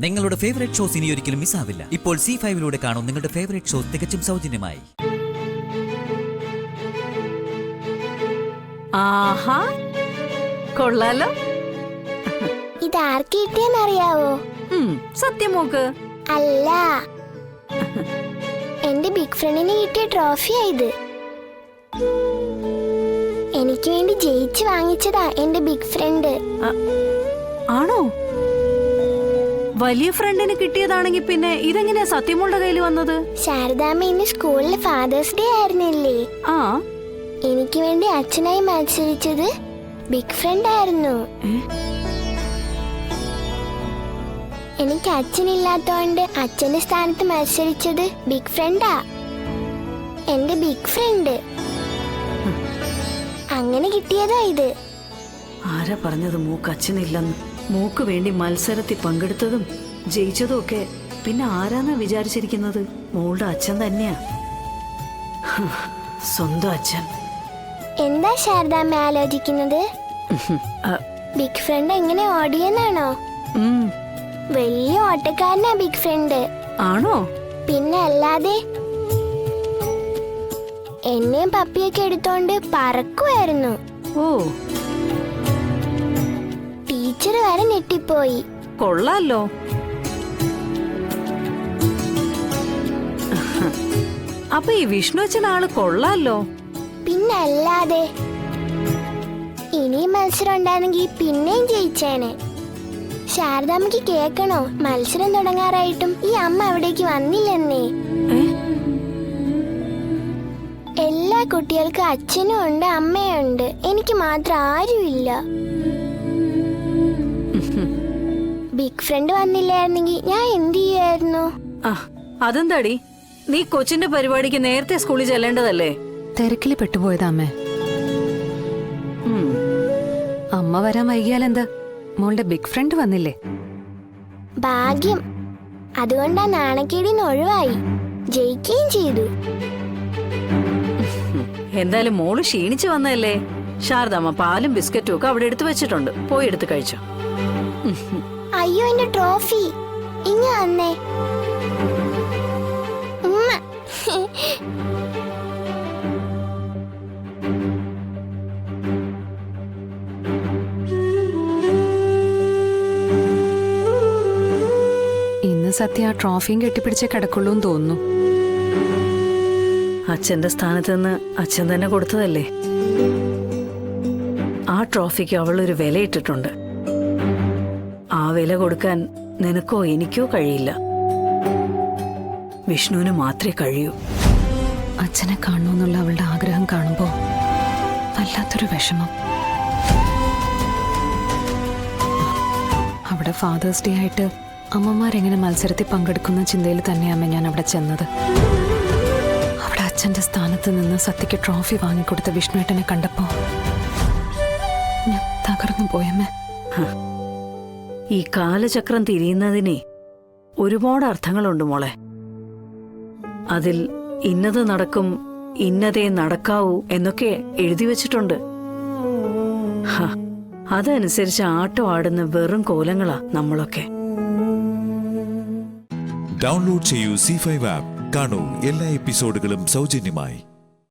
നിങ്ങളുടെ favourite shows ഇനി ഒരിക്കലും മിസ്സാവില്ല. ഇപ്പോൾ C5 കാണും നിങ്ങളുടെ ഫേവറേറ്റ് ഷോസ് തികച്ചും സൗജന്യമായി. ആഹാ, കൊള്ളാലോ. ഇത് ആർക്ക് കിട്ടിയെന്നറിയാവോ? സത്യമോക്ക് അല്ല, എന്റെ ബിഗ് ഫ്രണ്ടിന് കിട്ടിയ ട്രോഫിയാ ഇത്. എനിക്ക് വേണ്ടി ജയിച്ച് വാങ്ങിച്ചതാ എന്റെ ബിഗ് ഫ്രണ്ട്. ആണോ? വലിയ ഫ്രണ്ടിന് കിട്ടിയതാണെങ്കിൽ പിന്നെ ഇതെങ്ങനെയാ സത്യമോളുടെ കയ്യിൽ വന്നത്? ശാരദാമ്മ ഇന്ന് സ്കൂളിൽ ഫാദേഴ്സ് ഡേ ആയിരുന്നില്ലേ? ആ, എനിക്ക് വേണ്ടി അച്ഛനായി മത്സരിച്ചത് ബിഗ് ഫ്രണ്ട് ആയിരുന്നു. എനിക്ക് അച്ഛനില്ലാത്തോണ്ട് അച്ഛന്റെ സ്ഥാനത്ത് മത്സരിച്ചത് ബിഗ് ഫ്രണ്ടാ, എന്റെ ബിഗ് ഫ്രണ്ട്. അങ്ങനെ കിട്ടിയതാ ഇത്. ആരാ പറഞ്ഞത് മൂക്ക് അച്ഛനില്ലെന്ന്? മൂക്ക് വേണ്ടി മത്സരത്തിൽ പങ്കെടുത്തതും ജയിച്ചതും ഒക്കെ പിന്നെ ആരാന്നാ വിചാരിച്ചിരിക്കുന്നത്? മോളുടെ അച്ഛൻ തന്നെയാ, സ്വന്തം അച്ഛൻ. എന്താ ശാരദാമ്മ ആലോചിക്കുന്നത്? ബിഗ് ഫ്രണ്ട് എങ്ങനെ ഓടിയെന്നാണോ? വലിയ ഓട്ടക്കാരനാ ബിഗ് ഫ്രണ്ട്. ആണോ? പിന്നെ അല്ലാതെ. എന്നെയും പപ്പിയൊക്കെ എടുത്തോണ്ട് പറക്കുമായിരുന്നു. ഓ, ടീച്ചർ വരെ ഞെട്ടിപ്പോയി. കൊള്ളാലോ. അപ്പൊ ഈ വിഷ്ണു അച്ഛൻ ആള് കൊള്ളാലോ. പിന്നെ അല്ലാതെ. ഇനിയും മത്സരം ഉണ്ടായിരുന്നെങ്കിൽ പിന്നെയും ജയിച്ചേനെ. ശാരദാമ്മക്ക് കേക്കണോ, മത്സരം തുടങ്ങാറായിട്ടും ഈ അമ്മ അവിടേക്ക് വന്നില്ലെന്നേ. എല്ലാ കുട്ടികൾക്കും അച്ഛനും ഉണ്ട് അമ്മയുണ്ട്, എനിക്ക് മാത്രം ആരുമില്ല. ബിഗ് ഫ്രണ്ട് വന്നില്ലായിരുന്നെങ്കിൽ ഞാൻ എന്ത് ചെയ്യായിരുന്നു? അതെന്താടി, നീ കൊച്ചിന്റെ പരിപാടിക്ക് നേരത്തെ സ്കൂളിൽ ചെല്ലേണ്ടതല്ലേ? തിരക്കില് പെട്ടുപോയതാ അമ്മേ. അമ്മ വരാൻ വൈകിയാലെന്താ, മോളുടെ ബിഗ് ഫ്രണ്ട് വന്നില്ലേ? ഭാഗ്യം. അതുകൊണ്ടാ നാണക്കേടിന്ന് ഒഴിവായി, ജയിക്കുകയും ചെയ്തു. എന്തായാലും മോള് ക്ഷീണിച്ചു വന്നതല്ലേ. ശാരദാമ്മ പാലും ബിസ്ക്കറ്റും ഒക്കെ അവിടെ എടുത്തു വെച്ചിട്ടുണ്ട്, പോയി എടുത്ത് കഴിച്ചോ. അയ്യോ, എന്റെ ട്രോഫി ഇങ്ങ വന്നേ. ഉമ്മ. ഇന്ന് സത്യ ആ ട്രോഫിയും കെട്ടിപ്പിടിച്ചേ കിടക്കുള്ളൂന്ന് തോന്നുന്നു. അച്ഛന്റെ സ്ഥാനത്ത് നിന്ന് അച്ഛൻ തന്നെ കൊടുത്തതല്ലേ. ആ ട്രോഫിക്ക് അവളൊരു വിലയിട്ടിട്ടുണ്ട്. ആ വില കൊടുക്കാൻ നിനക്കോ എനിക്കോ കഴിയില്ല, വിഷ്ണുവിന് മാത്രമേ കഴിയൂ. അച്ഛനെ കാണണമെന്നുള്ള അവളുടെ ആഗ്രഹം കാണുമ്പോ വല്ലാത്തൊരു വിഷമം. അവിടെ ഫാദേഴ്സ് ഡേ ആയിട്ട് അമ്മമാരെങ്ങനെ മത്സരത്തിൽ പങ്കെടുക്കുന്ന ചിന്തയിൽ തന്നെയാമ്മ ഞാൻ അവിടെ ചെന്നത്. അവിടെ അച്ഛന്റെ സ്ഥാനത്ത് നിന്ന് സത്യക്ക് ട്രോഫി വാങ്ങിക്കൊടുത്ത വിഷ്ണുവേട്ടനെ കണ്ടപ്പോ ഞാൻ തകർന്നു പോയമ്മേ. ഈ കാലചക്രം തിരിയുന്നതിനെ ഒരുപാട് അർത്ഥങ്ങളുണ്ട് മോളെ. അതിൽ ഇന്നത് നടക്കും, ഇന്നതേ നടക്കാവൂ എന്നൊക്കെ എഴുതി വച്ചിട്ടുണ്ട്. അതനുസരിച്ച് ആട്ടം ആടുന്ന വെറും കോലങ്ങളാ നമ്മളൊക്കെ. ഡൗൺലോഡ് ചെയ്യൂ C5 ആപ്പ്. കാണൂ എല്ലാ എപ്പിസോഡുകളും സൗജന്യമായി.